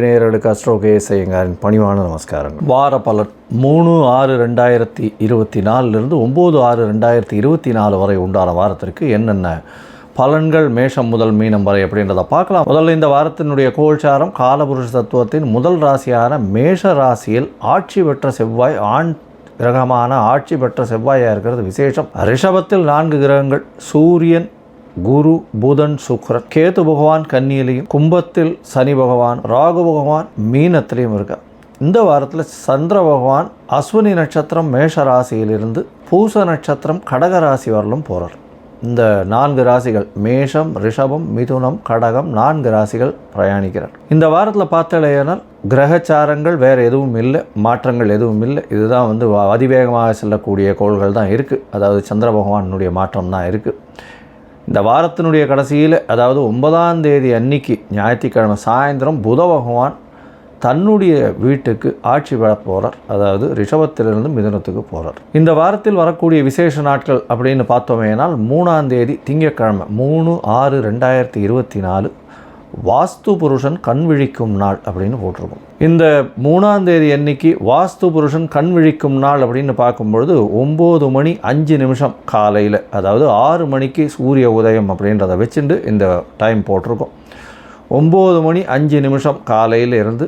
நேயர்களுக்கு astro KS ஐயங்காரின் பணிவான நமஸ்காரங்கள். வார பலன் 3/6/2024 9/6/2024 வரை உண்டான வாரத்திற்கு என்னென்ன பலன்கள் மேஷம் முதல் மீனம் வரை அப்படின்றத பார்க்கலாம். முதல்ல இந்த வாரத்தினுடைய கோல்சாரம் காலபுருஷ தத்துவத்தின் முதல் ராசியான மேஷ ராசியில் ஆட்சி பெற்ற செவ்வாய், ஆண் கிரகமான ஆட்சி பெற்ற செவ்வாயாக இருக்கிறது விசேஷம். ரிஷபத்தில் 4 கிரகங்கள், சூரியன், குரு, புதன், சுக்கிரன், கேது பகவான் கன்னியிலையும், கும்பத்தில் சனி பகவான், ராகு பகவான் மீனத்திலையும் இருக்கார். இந்த வாரத்தில் சந்திர பகவான் அஸ்வினி நட்சத்திரம் மேஷ ராசியிலிருந்து பூச நட்சத்திரம் கடக ராசி வரலும் போகிறார். இந்த 4 ராசிகள் மேஷம், ரிஷபம், மிதுனம், கடகம் 4 ராசிகள் பிரயாணிக்கிறார். இந்த வாரத்தில் பார்த்தாலேனால் கிரகச்சாரங்கள் வேறு எதுவும் இல்லை, மாற்றங்கள் எதுவும் இல்லை. இதுதான் அதிவேகமாக செல்லக்கூடிய கோள்கள் தான் இருக்குது. அதாவது சந்திர பகவானுடைய மாற்றம் தான் இருக்குது. இந்த வாரத்தினுடைய கடைசியில், அதாவது 9ஆம் தேதி அன்னைக்கு ஞாயிற்றுக்கிழமை சாயந்தரம் புத பகவான் தன்னுடைய வீட்டுக்கு ஆட்சி பெற போகிறார். அதாவது ரிஷபத்திலிருந்து மிதுனத்துக்கு போகிறார். இந்த வாரத்தில் வரக்கூடிய விசேஷ நாட்கள் அப்படின்னு பார்த்தோமேனால் 3ஆம் தேதி திங்கட்கிழமை 3/6/2024 வாஸ்து புருஷன் கண் விழிக்கும் நாள் அப்படின்னு போட்டிருக்கும். இந்த 3ஆம் தேதி அன்னைக்கு வாஸ்து புருஷன் கண் விழிக்கும் நாள் அப்படின்னு பார்க்கும்பொழுது 9:05 காலையில், அதாவது 6 மணிக்கு சூரிய உதயம் அப்படின்றத வச்சுட்டு இந்த டைம் போட்டிருக்கோம். 9:05 காலையில் இருந்து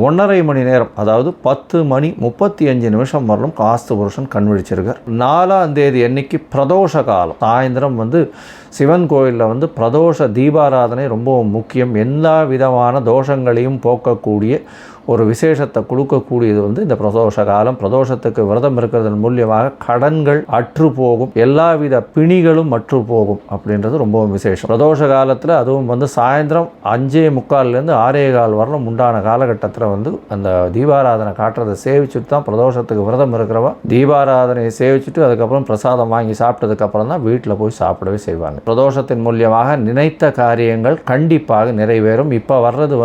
1.5 மணி நேரம், அதாவது 10:35 வரலும் வாஸ்து புருஷன் கண் விழிச்சிருக்கார். 4ஆம் தேதி அன்னைக்கு பிரதோஷ காலம், சாயந்தரம் சிவன் கோயிலில் பிரதோஷ தீபாராதனை ரொம்ப முக்கியம். எல்லா விதமான தோஷங்களையும் போக்கக்கூடிய ஒரு விசேஷத்தை கொடுக்கக்கூடியது இந்த பிரதோஷ காலம். பிரதோஷத்துக்கு விரதம் இருக்கிறதன் மூலியமாக கடன்கள் அற்று போகும், எல்லாவித பிணிகளும் அற்று போகும் அப்படின்றது ரொம்பவும் விசேஷம். பிரதோஷ காலத்தில் அதுவும் சாயந்தரம் 5:45 6:15 வரலும் உண்டான காலகட்டத்தில் அந்த தீபாராதனை காட்டுறதை சேவிச்சுட்டு தான் பிரதோஷத்துக்கு விரதம் இருக்கிறவா தீபாராதனையை சேவிச்சுட்டு அதுக்கப்புறம் பிரசாதம் வாங்கி சாப்பிட்டதுக்கப்புறம் தான் வீட்டில் போய் சாப்பிடவே செய்வாங்க. பிரதோஷத்தின் மூலியமாக நினைத்த காரியங்கள் கண்டிப்பாக நிறைவேறும். இப்போ வர்றது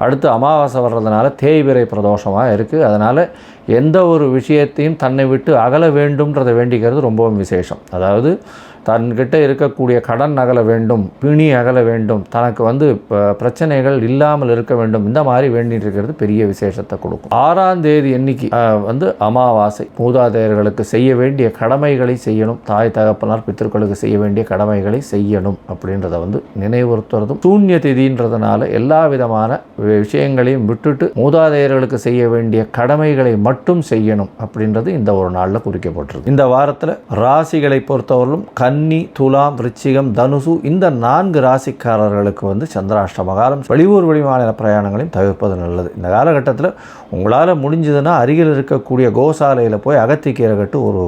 அடுத்து அமாவாசை வர்றதுனால தேய்பிறை பிரதோஷமாக இருக்குது. அதனால் எந்த ஒரு விஷயத்தையும் தன்னை விட்டு அகல வேண்டும்ன்றதை வேண்டிக்கிறது ரொம்பவும் விசேஷம். அதாவது தன்கிட்ட இருக்கக்கூடிய கடன் அகல வேண்டும், பிணி அகல வேண்டும், தனக்கு பிரச்சனைகள் இல்லாமல் இருக்க வேண்டும், இந்த மாதிரி வேண்டிட்டு இருக்கிறது பெரிய விசேஷத்தை கொடுக்கும். 6ஆம் தேதி அன்னைக்கு அமாவாசை, மூதாதையர்களுக்கு செய்ய வேண்டிய கடமைகளை செய்யணும், தாய் தகப்பனார் பித்திருக்களுக்கு செய்ய வேண்டிய கடமைகளை செய்யணும் அப்படின்றத நினைவுறுத்துறதும், சூன்ய திதின்றதுனால எல்லா விதமான விஷயங்களையும் விட்டுட்டு மூதாதையர்களுக்கு செய்ய வேண்டிய கடமைகளை மட்டும் செய்யணும் அப்படின்றது இந்த ஒரு நாளில் குறிக்கப்பட்டிருக்கு. இந்த வாரத்தில் ராசிகளை பொறுத்தவரையிலும் கன்னி, துலாம், விருச்சிகம், தனுசு இந்த 4 ராசிக்காரர்களுக்கு சந்திராஷ்டம காலம். வெளியூர் வெளிமாநில பிரயாணங்களையும் தவிர்ப்பது நல்லது. இந்த காலகட்டத்தில் உங்களால் முடிஞ்சதுன்னா அருகில் இருக்கக்கூடிய கோசாலையில் போய் அகத்திக்கீரை கட்டு ஒரு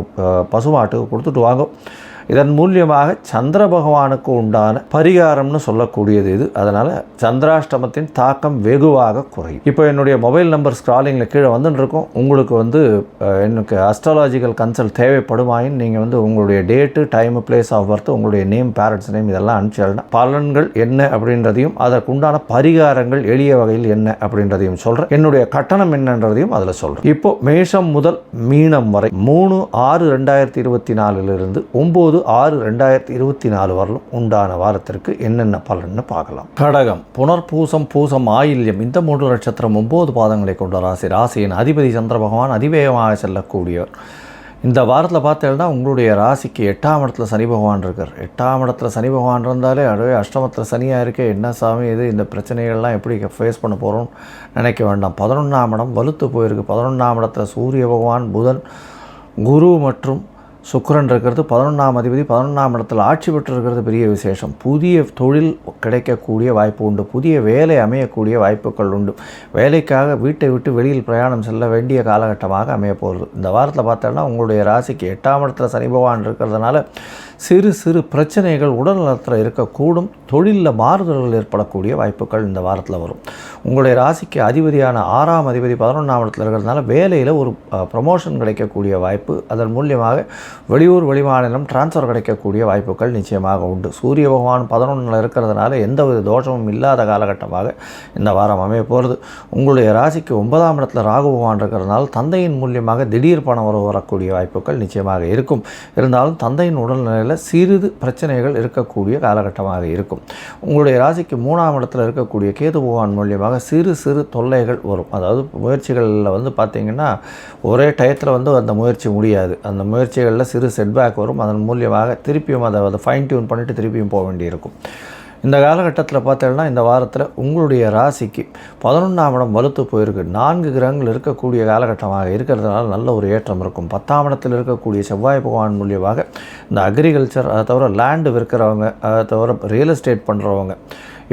பசுமாட்டுக்கு கொடுத்துட்டு வாங்க. இதன் மூலியமாக சந்திர பகவானுக்கு உண்டான பரிகாரம்னு சொல்லக்கூடியது இது. அதனால் சந்திராஷ்டமத்தின் தாக்கம் வெகுவாக குறையும். இப்போ என்னுடைய மொபைல் நம்பர் ஸ்க்ராலிங்கில் கீழே வந்துட்டுருக்கோம். உங்களுக்கு எனக்கு அஸ்ட்ராலாஜிக்கல் கன்சல்ட் தேவைப்படுமாயின் நீங்கள் உங்களுடைய date, time, place of birth, உங்களுடைய நேம், பேரண்ட்ஸ் நேம் இதெல்லாம் அனுப்பிச்சிடலாம். பலன்கள் என்ன அப்படின்றதையும் அதற்குண்டான பரிகாரங்கள் எளிய வகையில் என்ன அப்படின்றதையும் சொல்கிறேன். என்னுடைய கட்டணம் என்னன்றதையும் அதில் சொல்கிறேன். இப்போ மேஷம் முதல் மீனம் வரை 3/6/2024 9/6/2024 வரலும் உண்டான வாரத்திற்கு என்னென்ன பலன்னு பார்க்கலாம். கடகம், புனர்பூசம், பூசம், ஆயில்யம் இந்த 3 நட்சத்திரம் 9 பாதங்களை கொண்ட ராசி. ராசியின் அதிபதி சந்திர பகவான் அதிவேகமாக செல்லக்கூடியவர். இந்த வாரத்தில் பார்த்தேன்னா உங்களுடைய ராசிக்கு 8ஆம் இடத்துல சனி பகவான் இருக்கார். 8ஆம் இடத்துல சனி பகவான் இருந்தாலே அஷ்டமத்தில் சனியாக இருக்கே, என்ன சாமி இது, இந்த பிரச்சனைகள்லாம் எப்படி ஃபேஸ் பண்ண போகிறோம்னு நினைக்க வேண்டாம். 11ஆம் இடம் வலுத்து போயிருக்கு. 11ஆம் இடத்துல சூரிய பகவான், புதன், குரு மற்றும் சுக்கிரன் இருக்கிறது. 11ஆம் அதிபதி 11ஆம் இடத்தில் ஆட்சி பெற்றிருக்கிறது பெரிய விசேஷம். புதிய தொழில் கிடைக்கக்கூடிய வாய்ப்பு உண்டு, புதிய வேலை அமையக்கூடிய வாய்ப்புகள் உண்டு. வேலைக்காக வீட்டை விட்டு வெளியில் பிரயாணம் செல்ல வேண்டிய காலகட்டமாக அமைய போகிறது. இந்த வாரத்தில் பார்த்தோன்னா உங்களுடைய ராசிக்கு 8ஆம் இடத்துல சனி பகவான் இருக்கிறதுனால சிறு சிறு பிரச்சனைகள் உடல்நலத்தில் இருக்கக்கூடும். தொழிலில் மாறுதல்கள் ஏற்படக்கூடிய வாய்ப்புகள் இந்த வாரத்தில் வரும். உங்களுடைய ராசிக்கு அதிபதியான 6ஆம் அதிபதி 11ஆம் இடத்துல இருக்கிறதுனால வேலையில் ஒரு ப்ரமோஷன் கிடைக்கக்கூடிய வாய்ப்பு, அதன் மூலியமாக வெளியூர் வெளிமாநிலம் டிரான்ஸ்ஃபர் கிடைக்கக்கூடிய வாய்ப்புகள் நிச்சயமாக உண்டு. சூரிய பகவான் 11 இருக்கிறதுனால எந்தவித தோஷமும் இல்லாத காலகட்டமாக இந்த வாரம் அமைய போகிறது. உங்களுடைய ராசிக்கு 9ஆம் இடத்துல ராகு பகவான் இருக்கிறதுனால தந்தையின் மூலியமாக திடீர் பணம் வரக்கூடிய வாய்ப்புகள் நிச்சயமாக இருக்கும். இருந்தாலும் தந்தையின் உடல்நிலையில் சிறிது பிரச்சனைகள் இருக்கக்கூடிய காலகட்டமாக இருக்கும். உங்களுடைய ராசிக்கு 3ஆம் இடத்துல இருக்கக்கூடிய கேது பகவான் மூலியமாக சிறு சிறு தொல்லைகள் வரும். அதாவது முயற்சிகளில் பார்த்திங்கன்னா ஒரே டயத்தில் அந்த முயற்சி முடியாது. அந்த முயற்சிகளில் சிறு செட்பேக் வரும். அதன் மூலியமாக திருப்பியும் அதை ஃபைன் டியூன் பண்ணிவிட்டு திருப்பியும் போக வேண்டியிருக்கும். இந்த காலகட்டத்தில் பார்த்தீங்கன்னா இந்த வாரத்தில் உங்களுடைய ராசிக்கு 11ஆம் இடம் வலுத்து போயிருக்கு. 4 கிரகங்கள் இருக்கக்கூடிய காலகட்டமாக இருக்கிறதுனால நல்ல ஒரு ஏற்றம் இருக்கும். 10ஆம் இடத்தில் இருக்கக்கூடிய செவ்வாய் பகவான் மூலியமாக இந்த அக்ரிகல்ச்சர், அதை தவிர லேண்டு விற்கிறவங்க, அதை தவிர ரியல் எஸ்டேட் பண்ணுறவங்க,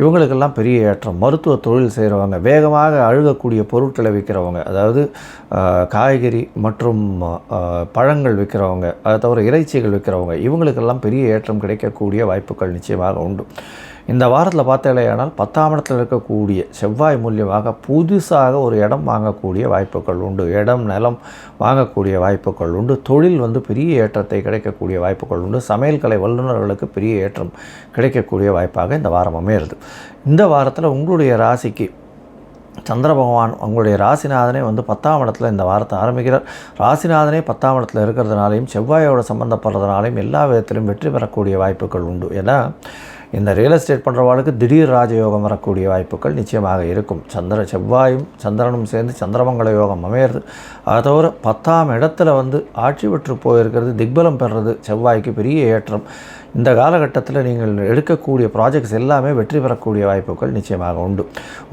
இவங்களுக்கெல்லாம் பெரிய ஏற்றம். மருத்துவ தொழில் செய்கிறவங்க, வேகமாக அழுகக்கூடிய பொருட்களை விற்கிறவங்க, அதாவது காய்கறி மற்றும் பழங்கள் விற்கிறவங்க, அதை தவிர இறைச்சிகள் விற்கிறவங்க, இவங்களுக்கெல்லாம் பெரிய ஏற்றம் கிடைக்கக்கூடிய வாய்ப்புகள் நிச்சயமாக உண்டு. இந்த வாரத்தில் பார்த்தாலேயானால் 10ஆம் இடத்தில் இருக்கக்கூடிய செவ்வாய் மூலியமாக புதுசாக ஒரு இடம் வாங்கக்கூடிய வாய்ப்புகள் உண்டு. இடம் நிலம் வாங்கக்கூடிய வாய்ப்புகள் உண்டு. தொழில் பெரிய ஏற்றத்தை கிடைக்கக்கூடிய வாய்ப்புகள் உண்டு. சமையல் கலை வல்லுநர்களுக்கு பெரிய ஏற்றம் கிடைக்கக்கூடிய வாய்ப்பாக இந்த வாரம் அமையிறது. இந்த வாரத்தில் உங்களுடைய ராசிக்கு சந்திர பகவான் உங்களுடைய ராசிநாதனே 10ஆம் இடத்துல இந்த வாரத்தை ஆரம்பிக்கிறார். ராசிநாதனே 10ஆம் இடத்துல இருக்கிறதுனாலையும் செவ்வாயோட சம்மந்தப்படுறதுனாலையும் எல்லா விதத்திலும் வெற்றி பெறக்கூடிய வாய்ப்புகள் உண்டு. ஏன்னா இந்த ரியல் எஸ்டேட் பண்ணுறவாளுக்கு திடீர் ராஜயோகம் வரக்கூடிய வாய்ப்புகள் நிச்சயமாக இருக்கும். செவ்வாயும் சந்திரனும் சேர்ந்து சந்திரமங்கல யோகம் அமையிறது. அதை தவிர 10ஆம் இடத்துல ஆட்சி பெற்று போயிருக்கிறது, திக்பலம் பெறுறது செவ்வாய்க்கு பெரிய ஏற்றம். இந்த காலகட்டத்தில் நீங்கள் எடுக்கக்கூடிய ப்ராஜெக்ட்ஸ் எல்லாமே வெற்றி பெறக்கூடிய வாய்ப்புகள் நிச்சயமாக உண்டு.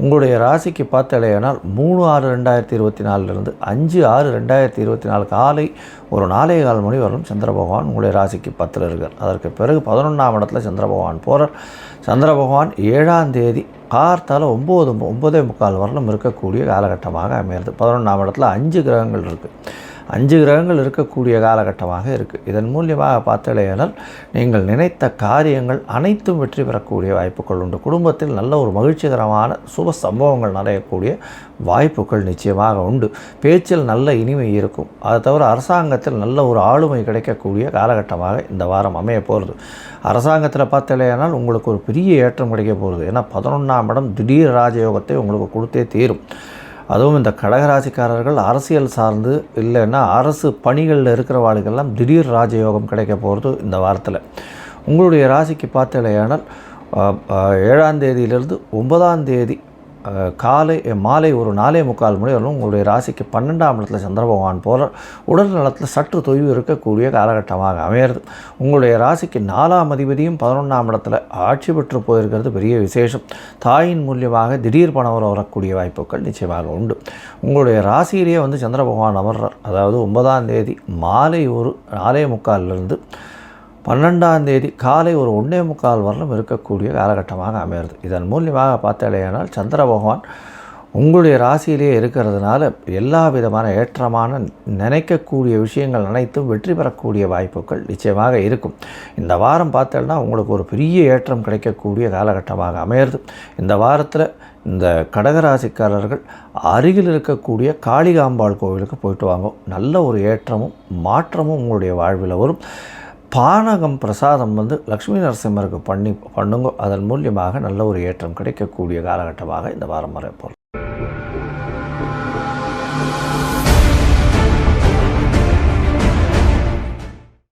உங்களுடைய ராசிக்கு பார்த்தாலேயானால் 3/6/2024 5/6/2024 காலை ஒரு 4:15 மணி வரலும் சந்திர பகவான் உங்களுடைய ராசிக்கு 10ல் இருக்கார். அதற்கு பிறகு 11ஆம் இடத்துல சந்திர பகவான் போகிறார். சந்திர பகவான் 7ஆம் தேதி கார்த்தால் 9:45 வரலும் இருக்கக்கூடிய காலகட்டமாக அமையிறது. 11ஆம் இடத்துல 5 கிரகங்கள் இருக்குது. 5 கிரகங்கள் இருக்கக்கூடிய காலகட்டமாக இருக்குது. இதன் மூலியமாக பார்த்தாலேயானால் நீங்கள் நினைத்த காரியங்கள் அனைத்தும் வெற்றி பெறக்கூடிய வாய்ப்புகள் உண்டு. குடும்பத்தில் நல்ல ஒரு மகிழ்ச்சிகரமான சுப சம்பவங்கள் நிறையக்கூடிய வாய்ப்புகள் நிச்சயமாக உண்டு. பேச்சில் நல்ல இனிமை இருக்கும். அதை தவிர அரசாங்கத்தில் நல்ல ஒரு ஆளுமை கிடைக்கக்கூடிய காலகட்டமாக இந்த வாரம் அமைய போகிறது. அரசாங்கத்தில் பார்த்தாலேயானால் உங்களுக்கு ஒரு பெரிய ஏற்றம் கிடைக்க போகிறது. ஏன்னா 11ஆம் இடம் திடீர் ராஜயோகத்தை உங்களுக்கு கொடுத்தே தீரும். அதுவும் இந்த கடகராசிக்காரர்கள் அரசியல் சார்ந்து இல்லைன்னா அரசு பணிகளில் இருக்கிறவாளுக்கெல்லாம் திடீர் ராஜயோகம் கிடைக்க போகிறது இந்த வாரத்தில். உங்களுடைய ராசிக்கு பார்த்தாலேயானால் 7ஆம் தேதியிலிருந்து 9ஆம் தேதி மாலை ஒரு 4:45 மணி வரலும் உங்களுடைய ராசிக்கு 12ஆம் இடத்துல சந்திர பகவான் போகிறார். உடல் நலத்தில் சற்று தொய்வு இருக்கக்கூடிய காலகட்டமாக அமையிறது. உங்களுடைய ராசிக்கு 4ஆம் அதிபதியும் 11ஆம் இடத்துல ஆட்சி பெற்று போயிருக்கிறது பெரிய விசேஷம். தாயின் மூலியமாக திடீர் பணம் வரக்கூடிய வாய்ப்புகள் நிச்சயமாக உண்டு. உங்களுடைய ராசியிலேயே சந்திர பகவான் அமர்றார். அதாவது 9ஆம் தேதி மாலை ஒரு 4:45 12ஆம் தேதி காலை ஒரு 1:45 வரலும் இருக்கக்கூடிய காலகட்டமாக அமையிறது. இதன் மூலியமாக பார்த்தாலேயானால் சந்திர பகவான் உங்களுடைய ராசியிலேயே இருக்கிறதுனால எல்லா விதமான ஏற்றமான நினைக்கக்கூடிய விஷயங்கள் அனைத்தும் வெற்றி பெறக்கூடிய வாய்ப்புகள் நிச்சயமாக இருக்கும். இந்த வாரம் பார்த்தோன்னா உங்களுக்கு ஒரு பெரிய ஏற்றம் கிடைக்கக்கூடிய காலகட்டமாக அமையிறது. இந்த வாரத்தில் இந்த கடகராசிக்காரர்கள் அருகில் இருக்கக்கூடிய காளிகாம்பாள் கோவிலுக்கு போயிட்டு வாங்க. நல்ல ஒரு ஏற்றமும் மாற்றமும் உங்களுடைய வாழ்வில் வரும். பானகம் பிரசாதம் லக்ஷ்மி நரசிம்மருக்கு பண்ணுங்க. அதன் மூலியமாக நல்ல ஒரு ஏற்றம் கிடைக்கக்கூடிய காலகட்டமாக இந்த வாரம் வர போகிறது.